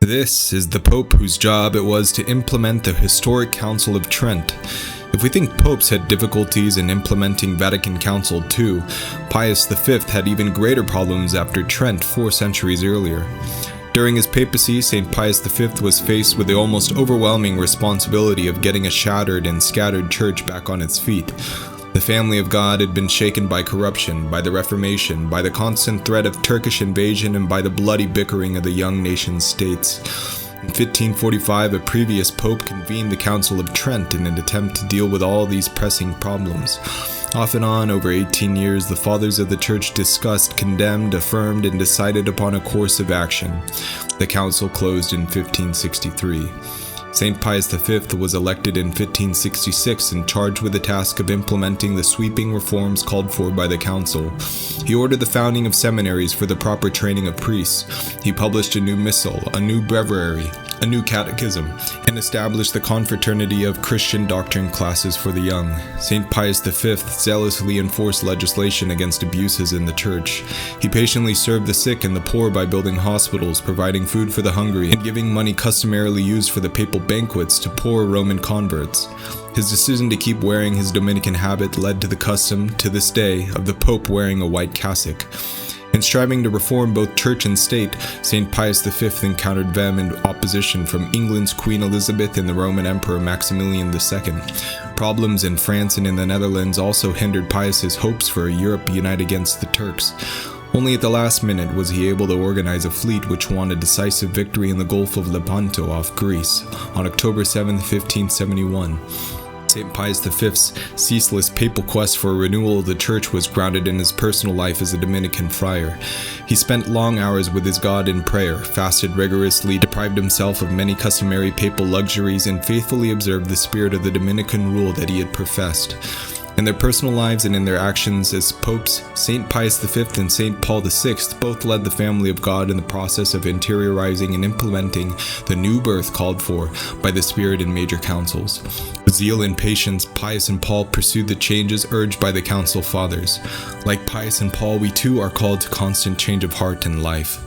This is the Pope whose job it was to implement the historic Council of Trent. If we think popes had difficulties in implementing Vatican Council II, Pius V had even greater problems after Trent 4 centuries earlier. During his papacy, St. Pius V was faced with the almost overwhelming responsibility of getting a shattered and scattered church back on its feet. The family of God had been shaken by corruption, by the Reformation, by the constant threat of Turkish invasion, and by the bloody bickering of the young nation-states. In 1545, a previous pope convened the Council of Trent in an attempt to deal with all these pressing problems. Off and on, over 18 years, the fathers of the church discussed, condemned, affirmed, and decided upon a course of action. The council closed in 1563. St. Pius V was elected in 1566 and charged with the task of implementing the sweeping reforms called for by the council. He ordered the founding of seminaries for the proper training of priests. He published a new missal, a new breviary, a new catechism, and established the confraternity of Christian doctrine classes for the young. St. Pius V zealously enforced legislation against abuses in the church. He patiently served the sick and the poor by building hospitals, providing food for the hungry, and giving money customarily used for the papal banquets to poor Roman converts. His decision to keep wearing his Dominican habit led to the custom, to this day, of the Pope wearing a white cassock. In striving to reform both church and state, St. Pius V encountered vehement opposition from England's Queen Elizabeth and the Roman Emperor Maximilian II. Problems in France and in the Netherlands also hindered Pius's hopes for a Europe united against the Turks. Only at the last minute was he able to organize a fleet which won a decisive victory in the Gulf of Lepanto off Greece on October 7, 1571. St. Pius V's ceaseless papal quest for a renewal of the church was grounded in his personal life as a Dominican friar. He spent long hours with his God in prayer, fasted rigorously, deprived himself of many customary papal luxuries, and faithfully observed the spirit of the Dominican rule that he had professed. In their personal lives and in their actions as popes, St. Pius V and St. Paul VI both led the family of God in the process of interiorizing and implementing the new birth called for by the Spirit in major councils. With zeal and patience, Pius and Paul pursued the changes urged by the Council Fathers. Like Pius and Paul, we too are called to constant change of heart and life.